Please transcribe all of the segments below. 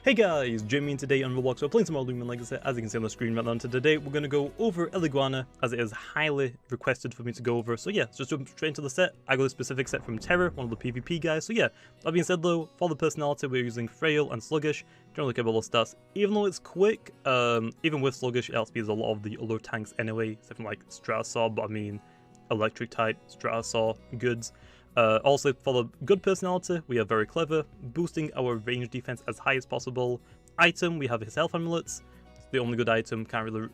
Hey guys, Jamiy, and today on Roblox we're playing some more Loomian, like I said, as you can see on the screen right now. And today we're going to go over Eliguana, as it is highly requested for me to go over. So yeah, let's just jump straight into the set. I got a specific set from Terror, one of the PvP guys. So yeah, that being said though, for the personality we're using Frail and Sluggish. Don't really care about those stats. Even though it's quick, even with Sluggish it outspeeds a lot of the other tanks anyway, except from like Stratosaur, but I mean electric type Stratosaur goods. Also, for the good personality, we are very clever, boosting our range defense as high as possible. Item, we have his health amulets. It's the only good item, can't really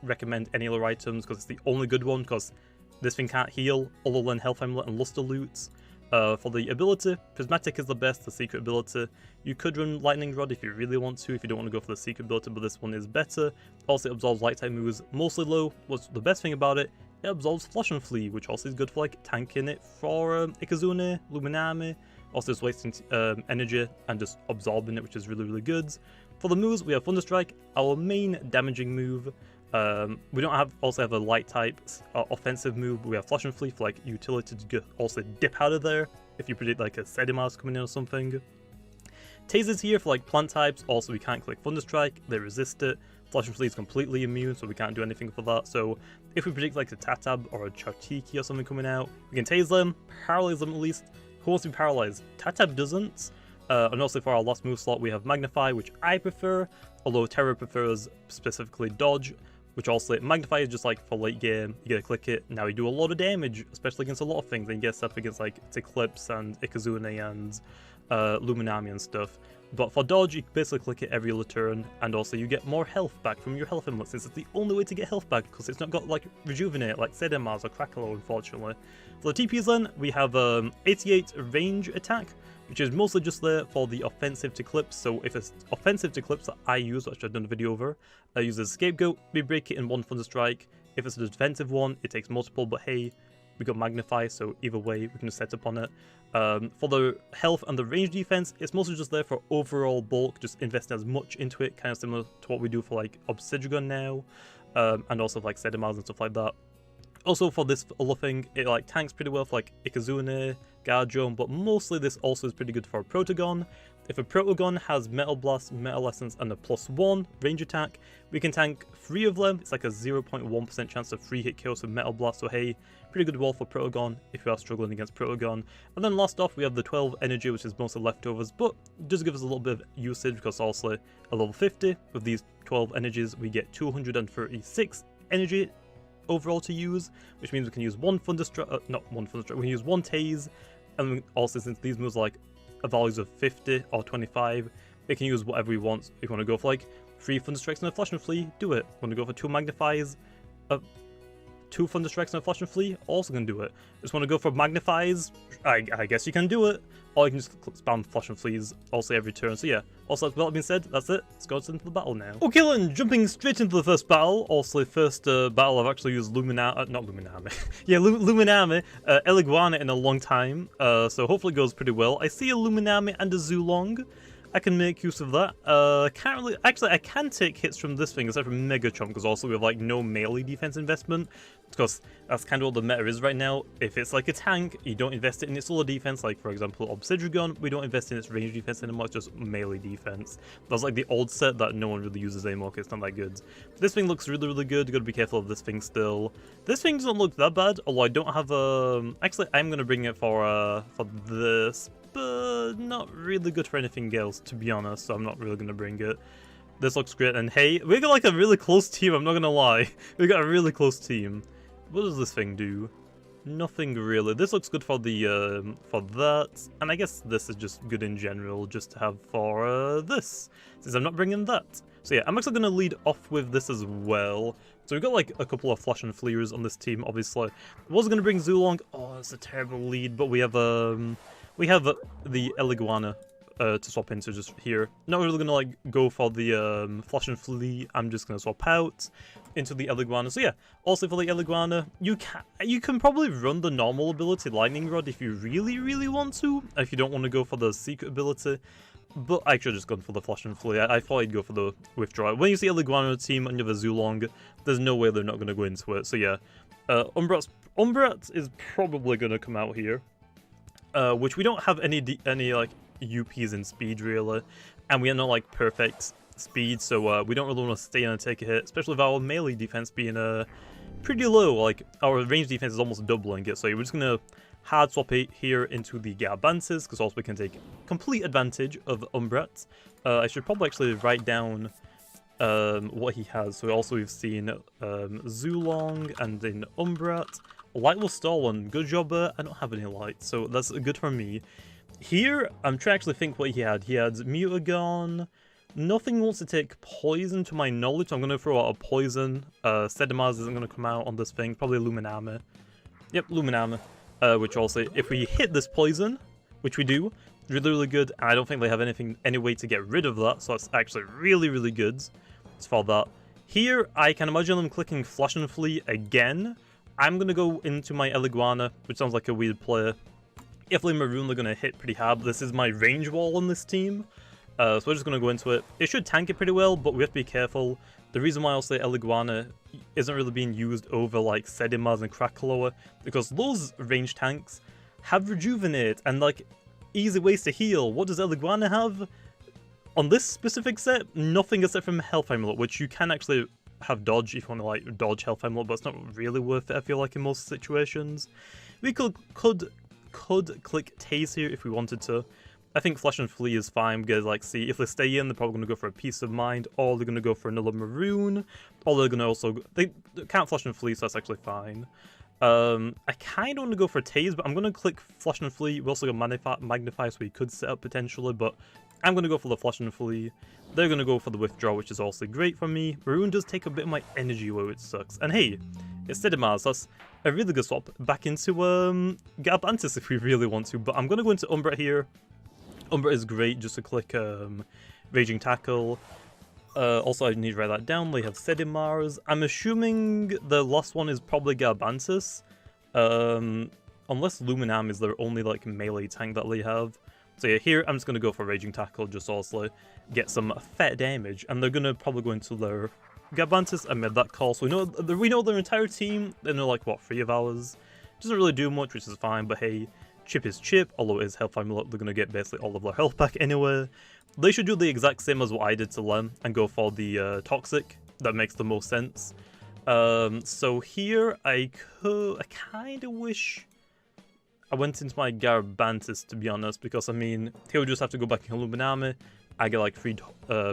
recommend any other items because it's the only good one, because this thing can't heal other than health amulet and luster loots. For the ability, Prismatic is the best, the secret ability. You could run Lightning Rod if you really want to, if you don't want to go for the secret ability, but this one is better. Also, it absorbs light type moves mostly low. What's the best thing about it? It absorbs Flush and Flee, which also is good for like tanking it for Ikazune, Luminami. Also just wasting energy and just absorbing it, which is really good. For the moves, we have Thunderstrike, our main damaging move. We don't also have a light type offensive move, but we have Flush and Flee for like utility to also dip out of there if you predict like a Sedimas coming in or something. Taser's here for like plant types. Also, we can't click Thunderstrike, they resist it. Flush and Flee is completely immune, so we can't do anything for that. So if we predict like a Tatab or a Chartiki or something coming out, we can tase them, paralyze them at least. Who wants to be paralyzed? Tatab doesn't. And also for our last move slot, we have Magnify, which I prefer, although Terror prefers specifically Dodge, which also Magnify is just like for late game. You gotta click it. Now you do a lot of damage, especially against a lot of things. And you get stuff against like Eclipse and Ikazune and Luminami and stuff. But for Dodge, you basically click it every other turn, and also you get more health back from your health amulet, since it's the only way to get health back, because it's not got like Rejuvenate, like Sedemars or Crackle, unfortunately. For the TPs then, we have 88 range attack, which is mostly just there for the offensive to clips. So if it's offensive to clips that I use, which I've done a video over, I use as Scapegoat, we break it in one Thunderstrike. If it's a defensive one, it takes multiple, but hey, we got Magnify, so either way, we can just set up on it. For the health and the range defense, it's mostly just there for overall bulk, just investing as much into it, kind of similar to what we do for like Obsidian now, and also like Sedimars and stuff like that. Also for this other thing, it like tanks pretty well for like Ikazune, Guardian, but mostly this also is pretty good for a Protagon. If a Protagon has Metal Blast, Metal Essence, and a +1 range attack, we can tank 3 of them. It's like a 0.1% chance of 3 hit kills with Metal Blast, so hey, pretty good wall for Protagon if you are struggling against Protagon. And then last off, we have the 12 energy, which is mostly leftovers, but does give us a little bit of usage, because also a level 50, with these 12 energies, we get 236 energy overall to use, which means we can use one Thunderstrike, not one Thunderstrike, we can use one Tase, and also since these moves are like values of 50 or 25, we can use whatever we want. If you want to go for like 3 Thunderstrikes and a Flush and Flee, do it. Want to go for 2 Magnifies, 2 Thunderstrikes and a Flush and Flee, also can do it. Just want to go for Magnifies, I guess you can do it. Or you can just spam Flush and Flees also every turn. So yeah, also with that being said, that's it. Let's go into the battle now. Okay then, jumping straight into the first battle. Also the first battle I've actually used Luminami, not Luminami. Yeah, Luminami, Eliguana in a long time. So hopefully it goes pretty well. I see a Luminami and a Zuelong. I can make use of that. Can't really, actually I can take hits from this thing except from Mega Chomp, because also we have like no melee defense investment, because that's kind of what the meta is right now. If it's like a tank, you don't invest it in its other defense, like for example Obsidian, we don't invest in its range defense anymore, it's just melee defense. That's like the old set that no one really uses anymore because it's not that good. This thing looks really good, you gotta be careful of this thing still. This thing doesn't look that bad, although I don't have actually I'm gonna bring it for this, but not really good for anything else, to be honest, so I'm not really going to bring it. This looks great, and hey, we got like a really close team, I'm not going to lie. We got a really close team. What does this thing do? Nothing really. This looks good for the, for that, and I guess this is just good in general, just to have for, this, since I'm not bringing that. So yeah, I'm actually going to lead off with this as well. So we've got like a couple of Flush and Fleers on this team, obviously. I was going to bring Zuelong. Oh, it's a terrible lead, but we have the Eliguana to swap into just here. Not really gonna like go for the Flush and Flee. I'm just gonna swap out into the Eliguana. So yeah, also for the Eliguana, you can probably run the normal ability Lightning Rod if you really want to, if you don't want to go for the secret ability. But I should have just gone for the Flush and Flee. I thought I'd go for the Withdraw. When you see Eliguana team and you have a Zuelong, there's no way they're not gonna go into it. So yeah, Umbrat is probably gonna come out here. Which we don't have any like UPs in speed really. and we are not like perfect speed, so we don't really want to stay in and take a hit, especially with our melee defense being pretty low. Like our range defense is almost doubling it, so we're just gonna hard swap it here into the Garbantis, because also we can take complete advantage of Umbrat. I should probably actually write down what he has. So also we've seen Zuelong and then Umbrat. Light was stolen. Good job. I don't have any light, so that's good for me. Here, I'm trying to actually think what he had. He had Mutagon. Nothing wants to take poison to my knowledge, so I'm going to throw out a poison. Sedimars isn't going to come out on this thing. Probably Luminame. Yep, Luminame. Which also, if we hit this poison, which we do, really, really good. And I don't think they have any way to get rid of that, so that's actually really, really good. As for that. Here, I can imagine them clicking Flash and Flee again. I'm going to go into my Eliguana, which sounds like a weird player. If they Maroon, they're going to hit pretty hard. This is my range wall on this team. So we're just going to go into it. It should tank it pretty well, but we have to be careful. The reason why I'll say Eliguana isn't really being used over like Sedimars and Krakaloa, because those range tanks have Rejuvenate and like easy ways to heal. What does Eliguana have? On this specific set, nothing except from Health Amulet, which you can actually have dodge if you want to like dodge Health Amulet, but it's not really worth it, I feel like, in most situations. We could click Tase here if we wanted to. I think Flash and Flee is fine because, like, see, if they stay in, they're probably going to go for a Peace of Mind, or they're going to go for another Maroon, or they're going to also... They can't Flash and Flee, so that's actually fine. I kind of want to go for Tase, but I'm going to click Flash and Flee. We also got Magnify, so we could set up potentially, but I'm going to go for the Flash and Flee. They're going to go for the Withdraw, which is also great for me. Maroon does take a bit of my energy away, which sucks. And hey, it's Sedimars, so that's a really good swap back into Garbantis if we really want to, but I'm going to go into Umbra here. Umbra is great just to click Raging Tackle. Also, I need to write that down. They have Sedimars. I'm assuming the last one is probably Garbantis. Unless Luminam is their only like melee tank that they have. So yeah, here I'm just going to go for Raging Tackle, just also get some fat damage. And they're going to probably go into their Garbantis. I made that call, so we know their entire team. They know like, what, 3 of ours? Doesn't really do much, which is fine, but hey, chip is chip, although it is Health Amulet, they're going to get basically all of their health back anyway. They should do the exact same as what I did to Lem and go for the Toxic. That makes the most sense. So here, I kind of wish I went into my Garbantis, to be honest, because, I mean, he would just have to go back in Luminame. I get, like, 3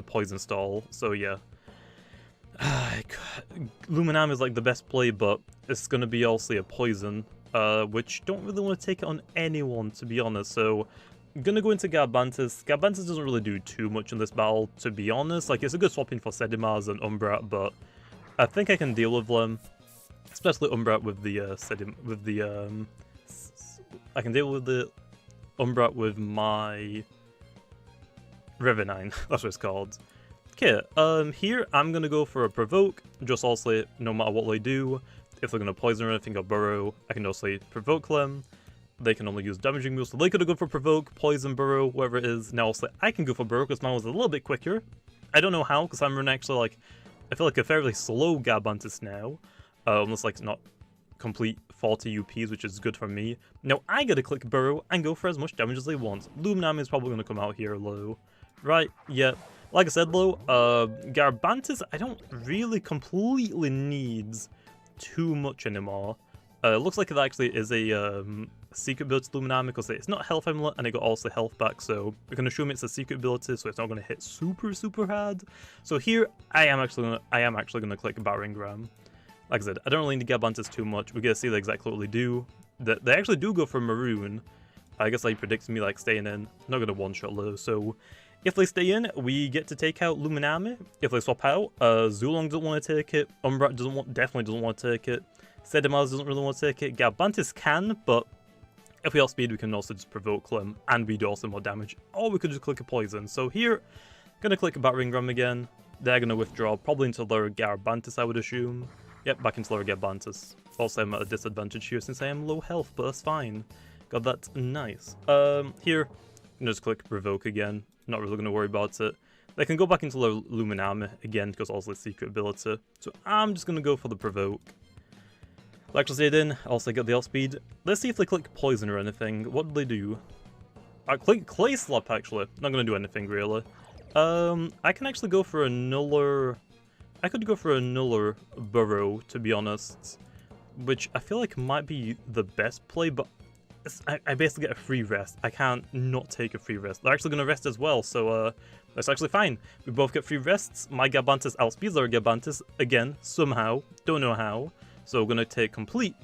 Poison Stall, so yeah. Luminame is, like, the best play, but it's going to be also a Poison. Which don't really want to take it on anyone, to be honest, so I'm gonna go into Garbantis. Garbantis doesn't really do too much in this battle, to be honest. Like, it's a good swap in for Sedimars and Umbrat, but I think I can deal with them, especially Umbrat with the I can deal with the Umbrat with my Revenine, that's what it's called. Okay, here I'm gonna go for a Provoke, just also no matter what they do. If they're going to poison or anything or burrow, I can also provoke them. They can only use damaging moves, so they could have gone for provoke, poison, burrow, whatever it is. Now also I can go for burrow because mine was a little bit quicker. I don't know how, because I'm running actually like, I feel like a fairly slow Garbantis now. Almost like not complete 40 UPs, which is good for me. Now I gotta click burrow and go for as much damage as they want. Luminam is probably going to come out here low. Right, yeah. Like I said though, Garbantis I don't really completely needs too much anymore. It looks like it actually is a secret ability to Luminami because it's not Health Amulet and it got also health back, so we can assume it's a secret ability, so it's not going to hit super hard. So here I am actually gonna click Battering Ram. Like I said, I don't really need to Garbantis too much. We're gonna see exactly what they do. They actually do go for Maroon. I guess they predicted me like staying in. Not gonna one shot low, so if they stay in, we get to take out Luminame. If they swap out, Zuelong doesn't want to take it. Umbrat definitely doesn't want to take it. Sedimars doesn't really want to take it. Garbantis can, but if we outspeed, we can also just provoke them, and we do also more damage. Or we could just click a poison. So here, gonna click a Battering Ram again. They're gonna withdraw, probably into their Garbantis, I would assume. Yep, back into their Garbantis. Also, I'm at a disadvantage here since I am low health, but that's fine. God, that's nice. Here, I'm gonna just click Revoke again. Not really going to worry about it. They can go back into their Luminame again because also it's secret ability. So I'm just going to go for the Provoke. Electro Stayed in, also get the outspeed. Let's see if they click Poison or anything. What do they do? I click Clay Slap actually. Not going to do anything really. I can actually go for a nuller... I could go for a nuller burrow, to be honest, which I feel like might be the best play, but I basically get a free rest. I can't not take a free rest. They're actually going to rest as well, so that's actually fine. We both get free rests. My Garbantis outspeeds our Garbantis, again, somehow. Don't know how. So we're going to take complete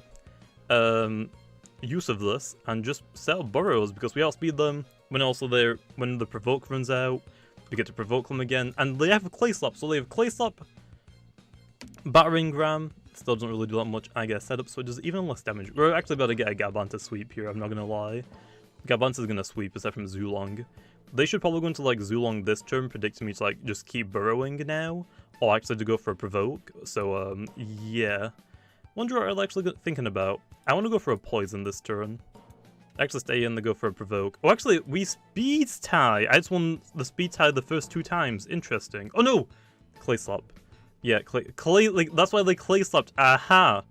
use of this and just set up burrows, because we outspeed them. When the provoke runs out, we get to provoke them again. And they have a clay slap, so they have clay slap, battering ram. Still doesn't really do that much. I get a setup, so it does even less damage. We're actually about to get a Garbantis sweep here, I'm not gonna lie. Garbantis is gonna sweep, except from Zuelong. They should probably go into like Zuelong this turn, predicting me to like just keep burrowing now, or actually to go for a provoke. So yeah. Wonder what I'm actually thinking about. I want to go for a poison this turn. Actually stay in to go for a provoke. Oh, actually, we speed tie. I just won the speed tie the first 2 times. Interesting. Oh no! Clay slap. Yeah, clay, like, that's why they clay slapped. Aha!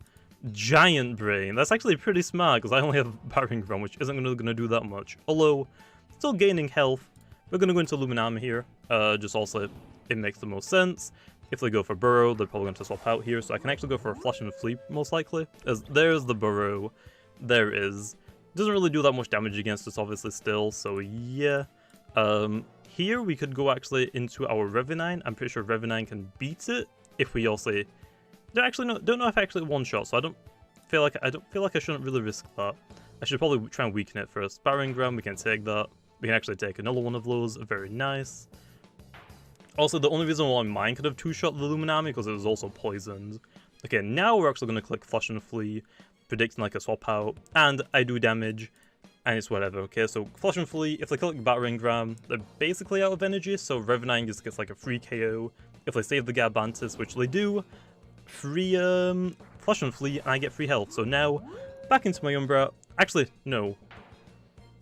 Giant brain. That's actually pretty smart, because I only have battering ram, which isn't gonna do that much. Although, still gaining health. We're gonna go into Loomian here. Just also, it makes the most sense. If they go for burrow, they're probably going to swap out here, so I can actually go for a flash and flee, most likely. As there's the burrow. There is. Doesn't really do that much damage against us, obviously, still, so yeah. Here we could go actually into our Revenine. I'm pretty sure Revenine can beat it if we also... Don't know if I actually one-shot, so I don't feel like I shouldn't really risk that. I should probably try and weaken it first. Battering ram, we can take that. We can actually take another one of those. Very nice. Also, the only reason why mine could have 2-shot the Luminami because it was also poisoned. Okay, now we're actually going to click Flash and Flee, predicting like a swap out, and I do damage, and it's whatever, okay? So Flash and Flee, if they click Battering Ram, they're basically out of energy, so Revenine just gets like a free KO. If they save the Garbantis, which they do, free Flash and Flee, and I get free health. So now, back into my Umbra. Actually, no.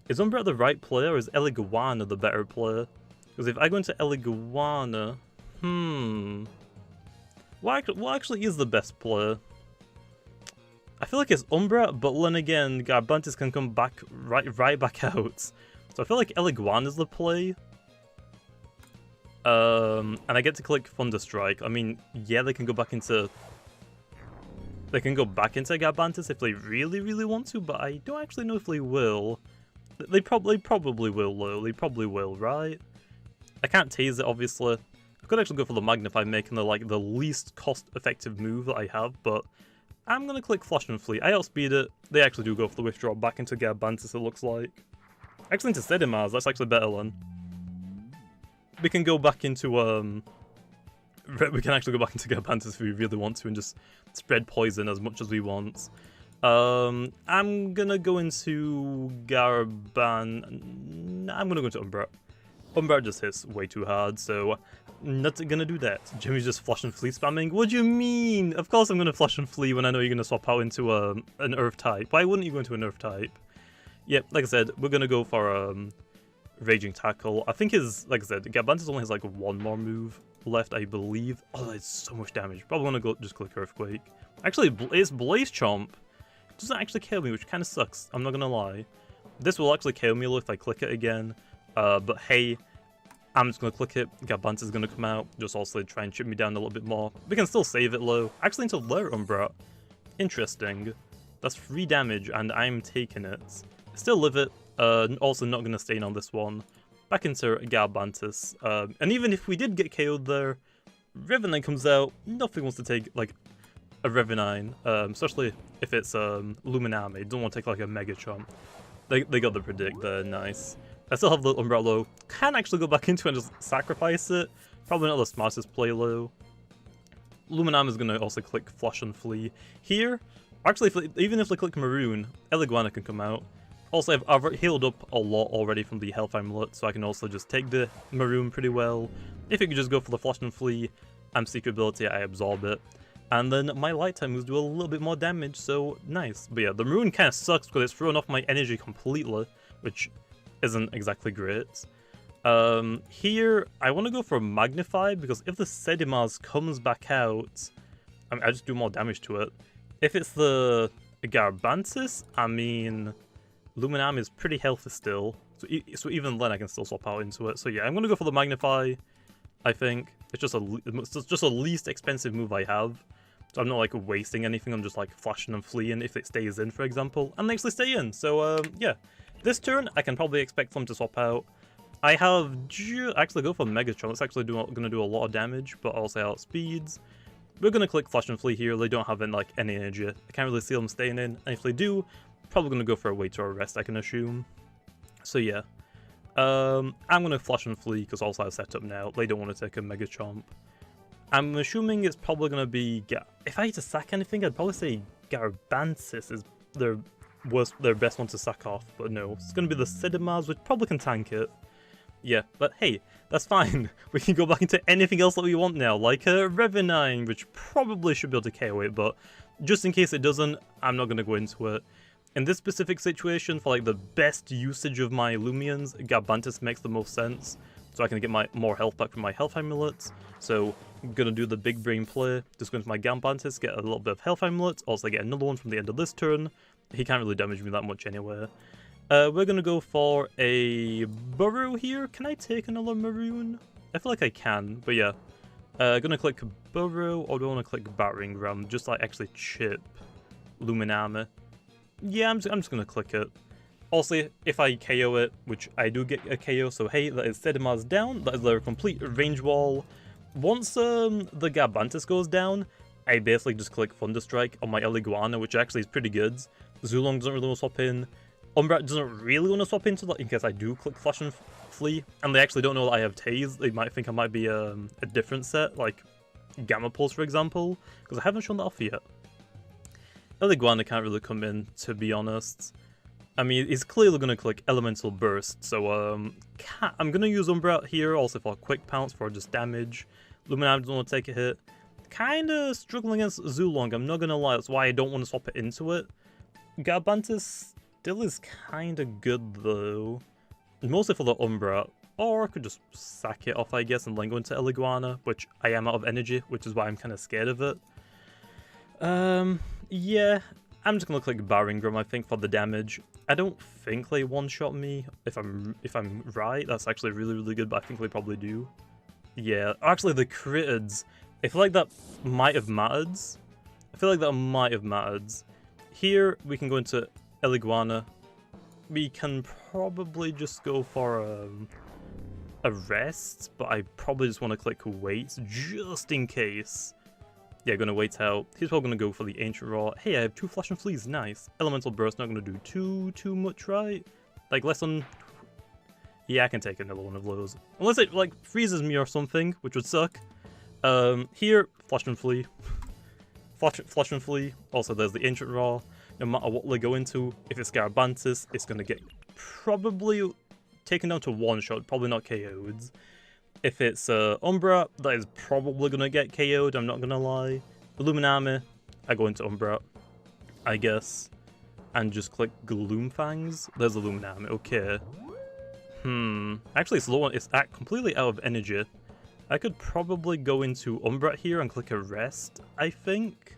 Is Umbra the right player, or is Eliguana the better player? Because if I go into Eliguana, what actually is the best player? I feel like it's Umbra, but then again, Garbantis can come back right back out. So I feel like Eliguana is the play. And I get to click Thunderstrike. I mean, yeah, they can go back into... They can go back into Garbantis if they really want to, but I don't actually know if they will. They probably will, though. They probably will, right? I can't tase it, obviously. I could actually go for the Magnify, making the least cost-effective move that I have, but I'm gonna click Flash and Flee. I outspeed it. They actually do go for the withdraw back into Garbantis, it looks like. Actually into Sedimars, that's actually better then. We can go back into, we can actually go back into Garbantis if we really want to and just spread poison as much as we want. I'm gonna go into I'm gonna go into Umbra. Umbra just hits way too hard, so not gonna do that. Jamie's just Flash and Flee spamming. What do you mean? Of course I'm gonna Flash and Flee when I know you're gonna swap out into an Earth type. Why wouldn't you go into an Earth type? Yep, like I said, we're gonna go for Raging Tackle. I think like I said, Garbantis only has like 1 more move left, I believe. Oh, that's so much damage. Probably wanna go just click Earthquake. Actually, it's Blaze Chomp. It doesn't actually kill me, which kind of sucks. I'm not gonna lie. This will actually kill me if I click it again. But hey, I'm just going to click it. Garbantis is going to come out. Just also try and chip me down a little bit more. We can still save it low. Actually into Lair Umbra. Interesting. That's 3 damage and I'm taking it. Still live it. Also not going to stay in on this one. Back into Garbantis. And even if we did get KO'd there, Revenine comes out. Nothing wants to take like a Revenine. Especially if it's Luminami. Don't want to take like a Mega Chomp. They got the predict there. Nice. I still have the Umbra low. Can actually go back into it and just sacrifice it. Probably not the smartest play low. Luminam is going to also click Flash and Flee. Here, actually, even if they click Maroon, Eliguana can come out. Also, I've healed up a lot already from the Health Amulet, so I can also just take the Maroon pretty well. If you could just go for the Flash and Flee and Secret Ability, I absorb it. And then my Light Time moves do a little bit more damage, so nice. But yeah, the Maroon kind of sucks because it's thrown off my energy completely, which isn't exactly great. Here, I want to go for Magnify, because if the Sedimars comes back out, I mean, I just do more damage to it. If it's the Garbantis, I mean, Luminam is pretty healthy still. So even then I can still swap out into it. So yeah, I'm going to go for the Magnify, I think. It's just a least expensive move I have. So I'm not like wasting anything, I'm just like flashing and fleeing if it stays in, for example. And they actually stay in, so yeah. This turn, I can probably expect them to swap out. I have actually go for Megatron, it's actually going to do a lot of damage, but also outspeeds. We're going to click Flash and Flee here, they don't have like any energy. I can't really see them staying in, and if they do, probably going to go for a wait or a rest, I can assume. So yeah. I'm going to Flash and Flee, because also I've set up now, they don't want to take a Mega Chomp. I'm assuming it's probably going to be... If I had to sack anything, I'd probably say Garabantis is their best one to sack off. But no, it's going to be the Sidamars, which probably can tank it. Yeah, but hey, that's fine. We can go back into anything else that we want now, like a Revenine, which probably should be able to KO it, but just in case it doesn't, I'm not going to go into it. In this specific situation, for like the best usage of my Loomians, Garabantis makes the most sense. So I can get my more health back from my health amulets. So I'm going to do the big brain play. Just go into my Garabantis, get a little bit of health amulets. Also get another one from the end of this turn. He can't really damage me that much anyway. We're going to go for a Burrow here. Can I take another Maroon? I feel like I can, but yeah. Going to click Burrow, or do I want to click Battering Ram? Just like actually chip Luminami. Yeah, I'm just going to click it. Also, if I KO it, which I do get a KO, so hey, that is Sedimars down, that is their complete range wall. Once the Garabantis goes down, I basically just click Thunderstrike on my Eliguana, which actually is pretty good. Zuelong doesn't really want to swap in. Umbra doesn't really want to swap into that in case I do click Flash and Flee, and they actually don't know that I have Tase. They might think I might be a different set, like Gamma Pulse, for example, because I haven't shown that off yet. Eliguana can't really come in, to be honest. I mean, he's clearly going to click Elemental Burst, so I'm going to use Umbra here, also for Quick Pounce for just damage. Luminami doesn't want to take a hit. Kind of struggling against Zuelong, I'm not going to lie, that's why I don't want to swap it into it. Garabantis still is kind of good, though. Mostly for the Umbra, or I could just sack it off, I guess, and then go into Eliguana, which I am out of energy, which is why I'm kind of scared of it. Yeah, I'm just gonna click Battering Ram, I think, for the damage. I don't think they one-shot me, if I'm right. That's actually really good, but I think they probably do. Yeah, actually the critids, I feel like that might have mattered. Here, we can go into Eliguana. We can probably just go for a rest, but I probably just want to click wait, just in case. Yeah, gonna wait out. He's probably gonna go for the Ancient Raw. Hey, I have 2 Flash and Fleas, nice. Elemental Burst not gonna do too much, right? Like less than... Yeah, I can take another one of those. Unless it like freezes me or something, which would suck. Here, Flash and Flee. Flash and Flee. Also, there's the Ancient Raw. No matter what they go into, if it's Garabantis, it's gonna get probably taken down to one shot, probably not KO'd. If it's Umbra, that is probably going to get KO'd, I'm not going to lie. Illuminami, I go into Umbra, I guess, and just click Gloomfangs. There's Illuminami, okay. Actually it's low, it's completely out of energy. I could probably go into Umbra here and click a rest, I think.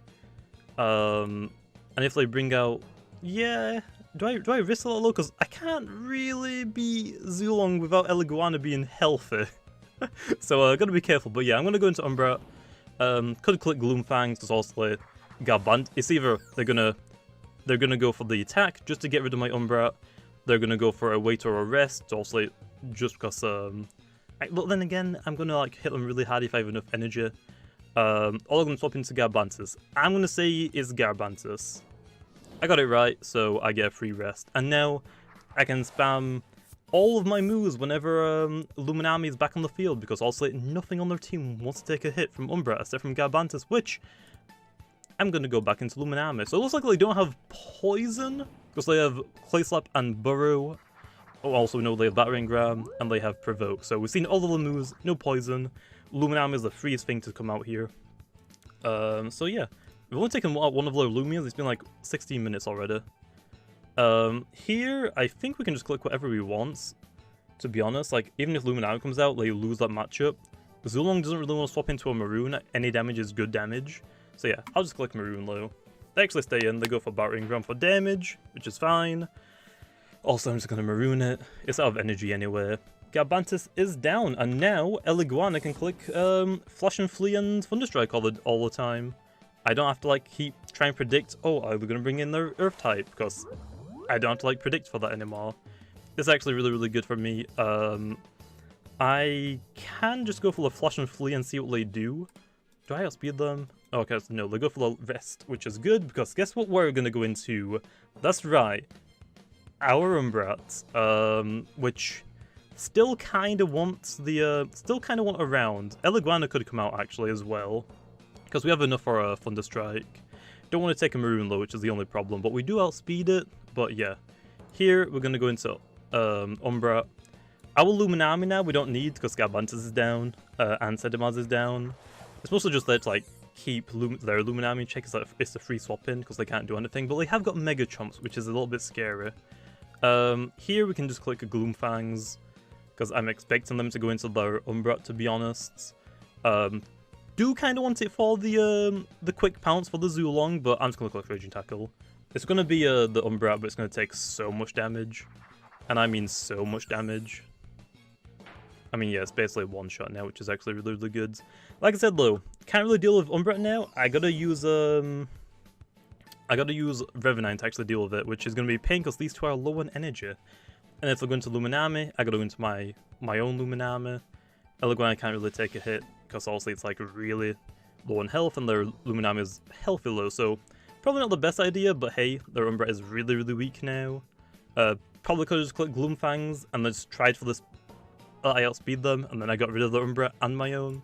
And if they bring out... Yeah, do I risk a little? Because I can't really be Zuelong without Eliguana being healthy. So gotta be careful, but yeah, I'm gonna go into Umbra. Could click Gloomfangs, because also Garbant. It's either they're gonna go for the attack just to get rid of my Umbra. They're gonna go for a wait or a rest, also just because. But then again, I'm gonna like hit them really hard if I have enough energy. All I'm gonna swap into Garabantis. I'm gonna say it's Garabantis. I got it right, so I get a free rest, and now I can spam all of my moves whenever Luminami is back on the field, because also nothing on their team wants to take a hit from Umbra except from Garabantis, which I'm going to go back into Luminami. So it looks like they don't have Poison, because they have Clay Slap and Burrow. Oh, also know they have Battering Ram, and they have Provoke. So we've seen all of the moves, no Poison. Luminami is the freest thing to come out here. So yeah, we've only taken one of their Loomians, it's been like 16 minutes already. Here, I think we can just click whatever we want, to be honest. Like, even if Luminami comes out, they lose that matchup. Zuelong doesn't really want to swap into a Maroon. Any damage is good damage. So yeah, I'll just click Maroon low. They actually stay in, they go for Battering Ram for damage, which is fine. Also, I'm just going to maroon it. It's out of energy anyway. Garbantis is down, and now Eliguana can click Flash and Flee and Thunderstrike all the time. I don't have to like keep trying to predict, oh, are we going to bring in their Earth type? Because I don't have to like predict for that anymore. This is actually really, really good for me. I can just go for the Flash and Flee and see what they do. Do I outspeed them? Oh, okay, so no, they go for the rest, which is good, because guess what we're going to go into? That's right, our Umbrat, which still kind of wants around. Eliguana could come out actually as well, because we have enough for a Thunderstrike. Don't want to take a Maroon though, which is the only problem, but we do outspeed it. But yeah, here we're going to go into Umbrat. Our Luminami now we don't need, because Garbantis is down, and Sedimaz is down. It's mostly just there to like keep their Luminami in check. It's a free swap in, because they can't do anything, but they have got Mega Chomps, which is a little bit scary. Here we can just click a Gloomfangs, because I'm expecting them to go into their Umbrat, to be honest. Do kind of want it for the quick pounce for the Zuelong, but I'm just going to click Raging Tackle. It's going to be the Umbrat, but it's going to take so much damage. And I mean so much damage. I mean, yeah, it's basically one shot now, which is actually really, really good. Like I said, though, can't really deal with Umbrat now. I gotta use Revenant to actually deal with it, which is gonna be pain because these two are low on energy. And if I go into Luminami, I gotta go into my own Luminami. Eliguana can't really take a hit because obviously it's like really low on health, and their Luminami is healthy low, so probably not the best idea. But hey, their Umbrat is really, really weak now. Probably could have just clicked Gloomfangs and then just tried for this. I outspeed them, and then I got rid of the Umbra and my own.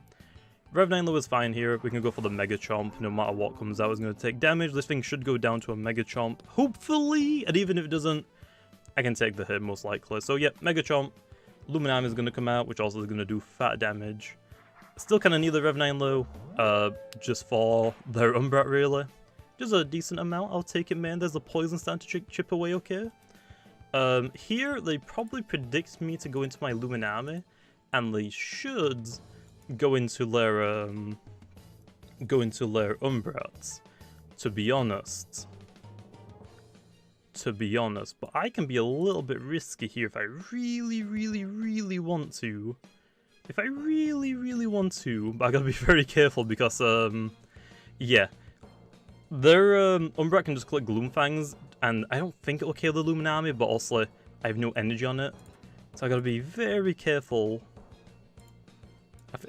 Rev 9 low is fine here. We can go for the Mega Chomp. No matter what comes out, it's going to take damage. This thing should go down to a Mega Chomp, hopefully. And even if it doesn't, I can take the hit most likely. So yeah, Mega Chomp. Luminami is going to come out, which also is going to do fat damage. Still kind of need the Rev 9 low, just for their Umbra really. Just a decent amount. I'll take it, man. There's a poison starting to chip away, okay? Here, they probably predict me to go into my Luminami, and they should go into their Umbrats, to be honest. But I can be a little bit risky here if I really, really, really want to. But I gotta be very careful because, yeah. Their Umbrat can just click Gloomfangs, and I don't think it'll kill the Luminami, but also I have no energy on it. So I gotta be very careful.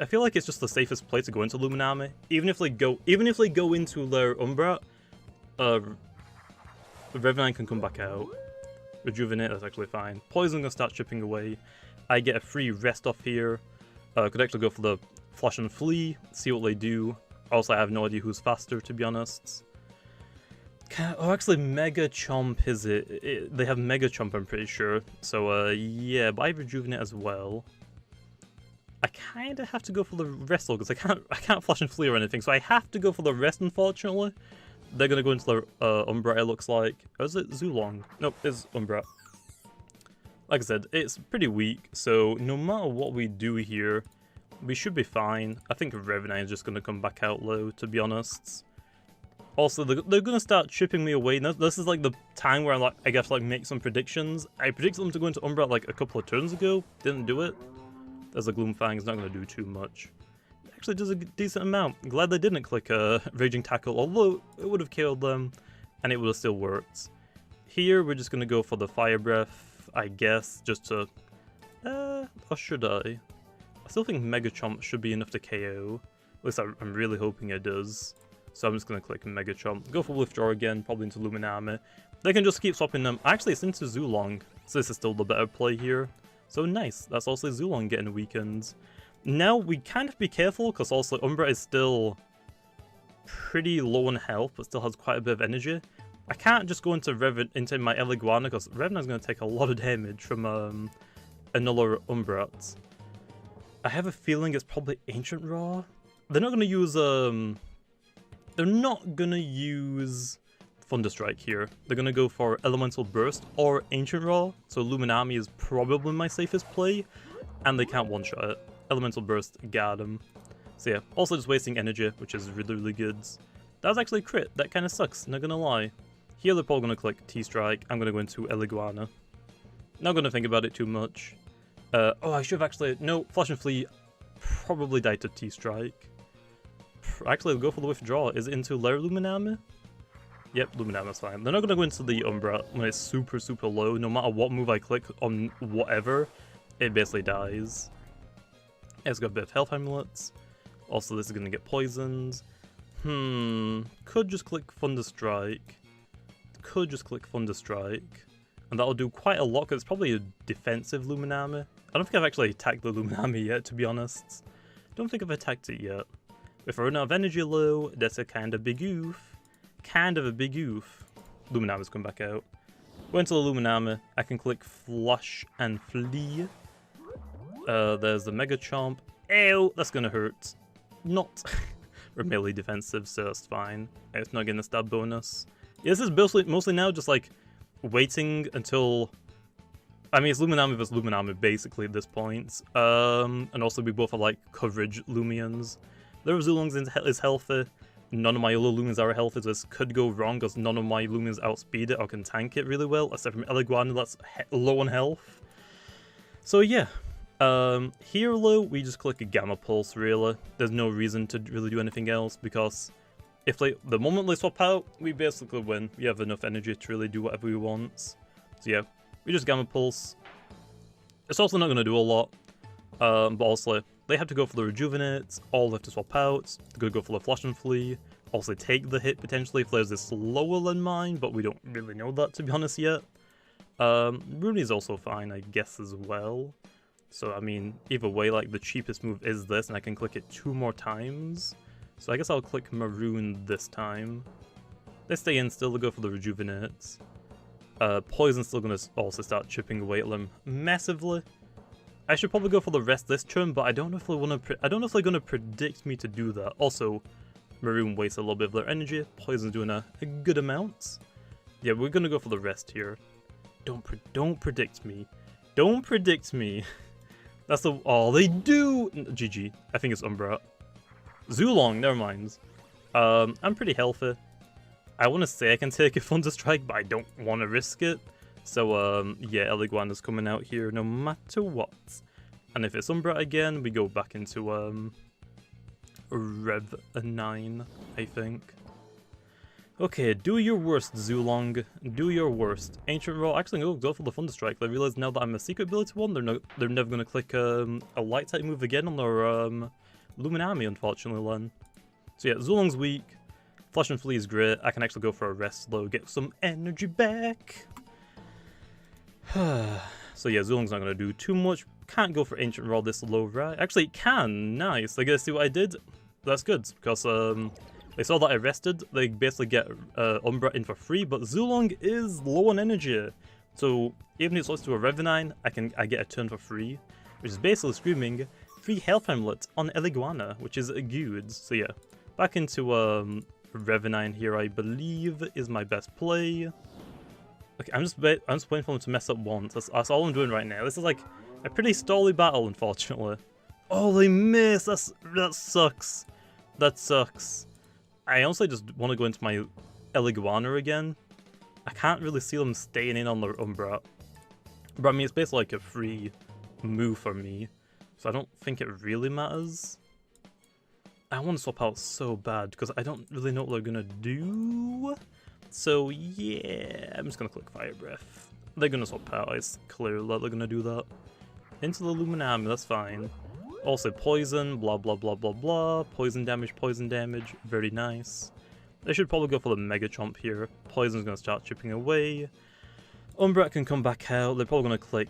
I feel like it's just the safest play to go into Luminami. Even if they go into their Umbrat, Revenant can come back out. Rejuvenate, that's actually fine. Poison gonna start chipping away. I get a free rest off here. Could actually go for the Flash and Flee, see what they do. Also, I have no idea who's faster, to be honest. Oh, actually, Mega Chomp is it? They have Mega Chomp, I'm pretty sure. So, yeah, but I have Rejuvenate as well. I kind of have to go for the rest, though, because I can't Flash and Flee or anything, so I have to go for the rest, unfortunately. They're going to go into their Umbra, it looks like. Or is it Zuelong? Nope, it's Umbra. Like I said, it's pretty weak, so no matter what we do here, we should be fine. I think Revenant is just going to come back out low, to be honest. Also, they're going to start chipping me away. Now, this is like the time where I guess make some predictions. I predicted them to go into Umbra like a couple of turns ago. Didn't do it. There's a Gloomfang. It's not going to do too much. It actually does a decent amount. I'm glad they didn't click Raging Tackle, although it would have killed them, and it would have still worked. Here, we're just going to go for the Fire Breath, I guess, just to... or should I? I still think Mega Chomp should be enough to KO. At least I'm really hoping it does. So I'm just going to click Mega Chomp. Go for Withdraw again, probably into Luminami. They can just keep swapping them. Actually, it's into Zuelong, so this is still the better play here. So nice. That's also Zuelong getting weakened. Now, we kind of be careful, because also Umbra is still pretty low on health, but still has quite a bit of energy. I can't just go into my Eliguana, because Revenant's going to take a lot of damage from another Umbrat. I have a feeling it's probably Ancient Raw. They're not going to use Thunderstrike here. They're going to go for Elemental Burst or Ancient Raw, so Luminami is probably my safest play, and they can't one-shot it. Elemental Burst, got him. So yeah, also just wasting energy, which is really, really good. That was actually a crit. That kind of sucks, not gonna lie. Here they're probably going to click T-Strike. I'm going to go into Eliguana. Not gonna think about it too much. Oh, I should have actually... No, Flash and Flee probably died to T-Strike. Actually, go for the withdrawal. Is it into Lair Luminami? Yep, Luminami's fine. They're not gonna go into the Umbra when it's super, super low. No matter what move I click on whatever, it basically dies. It's got a bit of health amulets. Also, this is gonna get poisoned. Could just click Thunderstrike. Could just click Thunderstrike. And that'll do quite a lot, because it's probably a defensive Luminami. I don't think I've actually attacked the Luminami yet, to be honest. Don't think I've attacked it yet. If I run out of energy low, that's a kind of big oof. Kind of a big oof. Luminami's come back out. Go into the Luminami, I can click Flash and Flee. There's the Mega Chomp. Ew, that's gonna hurt. Not. We're melee defensive, so that's fine. It's not getting a stab bonus. Yeah, this is mostly now just like waiting until... I mean, it's Luminami versus Luminami basically at this point. And also we both are like coverage Loomians. Their Zuelong is healthy. None of my other Loomians are healthy, so this could go wrong because none of my Loomians outspeed it or can tank it really well, except from Eliguana that's low on health. So yeah. Here low, we just click a Gamma Pulse really. There's no reason to really do anything else because if the moment they swap out, we basically win. We have enough energy to really do whatever we want. So yeah, we just Gamma Pulse. It's also not going to do a lot, but also they have to go for the Rejuvenate, all have to swap out, they're going to go for the Flash and Flee, also take the hit potentially if theirs is slower than mine, but we don't really know that to be honest yet. Rooney's also fine I guess as well. So I mean, either way, like the cheapest move is this and I can click it 2 more times. So I guess I'll click Maroon this time. They stay in still, they'll go for the Rejuvenate. Poison's still going to also start chipping away at them massively. I should probably go for the rest this turn, but I don't know if they want to. I don't know if they're going to predict me to do that. Also, Maroon wastes a little bit of their energy. Poison's doing a good amount. Yeah, we're going to go for the rest here. Don't predict me. Don't predict me. That's the... Oh, they do! GG. I think it's Umbra. Zuelong, never mind. I'm pretty healthy. I want to say I can take a Thunderstrike, but I don't want to risk it. So, yeah, Eliguana's coming out here no matter what. And if it's Umbra again, we go back into, Rev 9, I think. Okay, do your worst, Zuelong. Do your worst. Ancient Roll. Actually, go for the Thunderstrike. I realize now that I'm a secret ability one, they're never going to click a light type move again on their Luminami, unfortunately, then. So yeah, Zuelong's weak. Flash and Flee is great. I can actually go for a rest low, get some energy back. So yeah, Zuelong's not going to do too much. Can't go for Ancient Roll this low, right? Actually, it can. Nice. I guess see what I did? That's good, because they saw that I rested. They basically get Umbra in for free, but Zuelong is low on energy. So even if it's close to a Rev 9, I get a turn for free, which is basically screaming free health amulet on Eliguana, which is good. So yeah, back into Rev 9 here, I believe is my best play. Okay, I'm just waiting for them to mess up once. That's all I'm doing right now. This is like a pretty stally battle, unfortunately. Oh, they missed. That sucks. That sucks. I honestly just want to go into my Eliguana again. I can't really see them staying in on their Umbra. But I mean, it's basically like a free move for me. So I don't think it really matters. I want to swap out so bad because I don't really know what they're going to do. So yeah, I'm just going to click Fire Breath. They're going to swap out. It's clear that they're going to do that. Into the Luminami, that's fine. Also poison, blah blah blah blah blah. Poison damage, very nice. They should probably go for the Mega Chomp here. Poison's going to start chipping away. Umbra can come back out. They're probably going to click...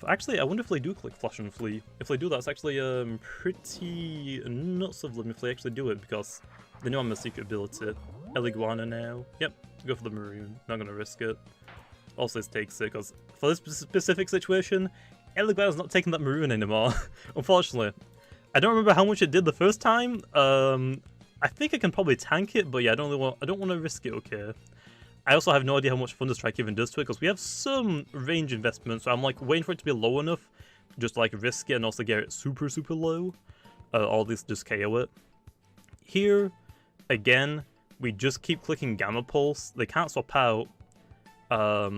Actually, I wonder if they do click Flash and Flee. If they do, that's actually pretty nuts of them if they actually do it, because they know I'm a secret ability. Eliguana now. Yep, go for the Maroon. Not going to risk it. Also, this takes it, because for this specific situation, Eliguana's not taking that Maroon anymore, unfortunately. I don't remember how much it did the first time. I think I can probably tank it, but yeah, I don't want to risk it, okay. I also have no idea how much Thunderstrike even does to it, because we have some range investment, so I'm like waiting for it to be low enough, just to like risk it and also get it super, super low. All this just KO it. Here, again, we just keep clicking Gamma Pulse. They can't swap out.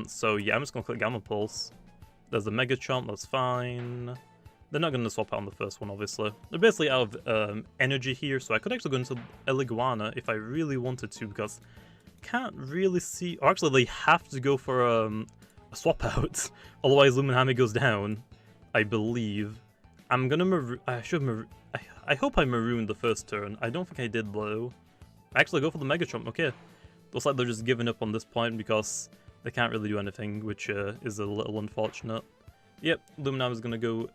So yeah, I'm just going to click Gamma Pulse. There's a Mega Chomp, that's fine. They're not going to swap out on the first one, obviously. They're basically out of energy here, so I could actually go into Eliguana if I really wanted to, because can't really see... Or actually, they have to go for a swap out, otherwise Loomian goes down, I believe. I'm gonna I hope I marooned the first turn. I don't think I did, though. I actually go for the Mega Chomp, okay. Looks like they're just giving up on this point because they can't really do anything, which is a little unfortunate. Yep, Loomian is gonna go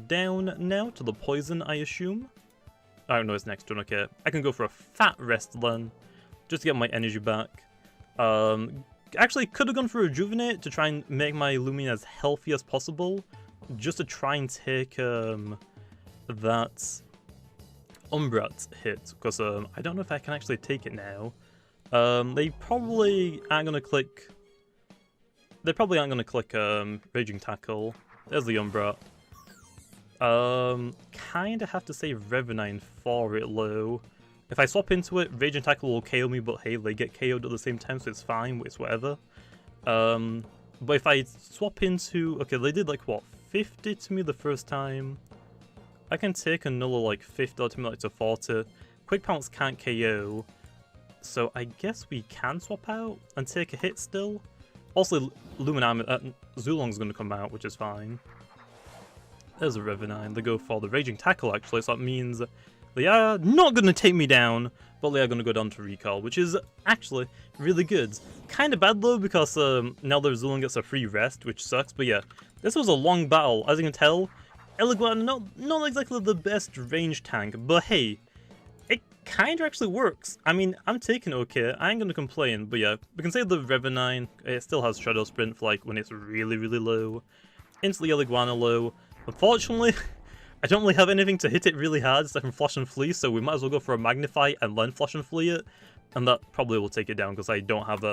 down now to the poison, I assume. I don't know, it's next turn, okay. I can go for a fat rest then, just to get my energy back. Actually, could have gone for Rejuvenate to try and make my Loomian as healthy as possible, just to try and take that Umbrat hit, because I don't know if I can actually take it now. They probably aren't gonna click. They probably aren't gonna click Raging Tackle. There's the Umbrat. Kinda have to say Revenine for it, low. If I swap into it, Raging Tackle will KO me, but hey, they get KO'd at the same time, so it's fine, it's whatever. But if I swap into... Okay, they did like, what, 50 to me the first time? I can take another like 50 or to me like to 40. Quick Pounce can't KO, so I guess we can swap out and take a hit still. Also, Zuelong's going to come out, which is fine. There's a Revenine. They go for the Raging Tackle, actually, so that means they are not going to take me down, but they are going to go down to Recall, which is actually really good. Kind of bad, though, because now their Zuelong gets a free rest, which sucks, but yeah. This was a long battle, as you can tell. Eliguana, not exactly the best range tank, but hey, it kind of actually works. I mean, I'm taking it okay, I ain't going to complain, but yeah, we can say the Revenine, it still has Shadow Sprint for like when it's really, really low. Instantly Eliguana low. Unfortunately, I don't really have anything to hit it really hard aside from Flash and Flee, so we might as well go for a Magnify and then Flash and Flee it, and that probably will take it down because I don't have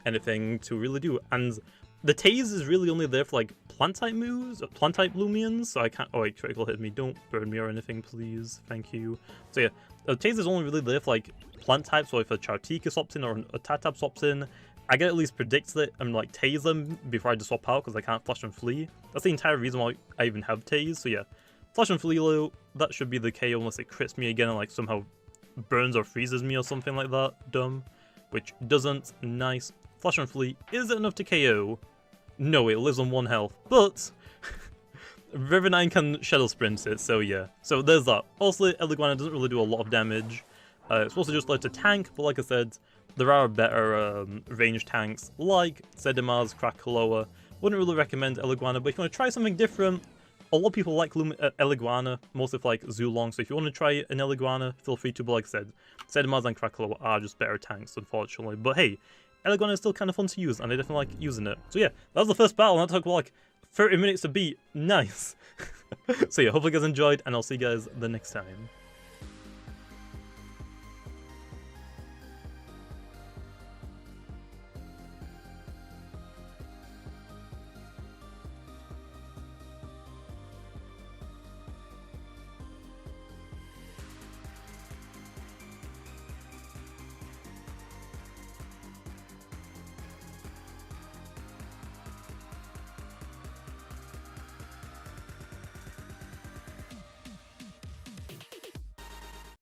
anything to really do. And the Tase is really only there for like plant-type moves, or plant-type Loomians, so I can't... Oh wait, critical hit me, don't burn me or anything, please, thank you. So yeah, the Tase is only really there for like plant-type, so if a Chartika swaps in or a Tatap swaps in, I can at least predict it and like Tase them before I just swap out because I can't Flash and Flee. That's the entire reason why I even have Tase, so yeah. Flash and Flee low, that should be the KO unless it crits me again and like somehow burns or freezes me or something like that, dumb. Which doesn't, nice. Flash and Flee, is it enough to KO? No, it lives on 1 health, but Revenine can Shadow Sprint it, so yeah. So there's that. Also, Eliguana doesn't really do a lot of damage. It's supposed to just let to tank, but like I said, there are better range tanks like Sedimars, Krakaloa. Wouldn't really recommend Eliguana, but if you want to try something different, a lot of people like Eliguana, mostly for like Zuelong, so if you want to try an Eliguana, feel free to, but like I said, Sedimars and Krakaloa are just better tanks, unfortunately. But hey, Eliguana is still kind of fun to use, and I definitely like using it. So yeah, that was the first battle, and that took like 30 minutes to beat. Nice. So yeah, hopefully you guys enjoyed, and I'll see you guys the next time.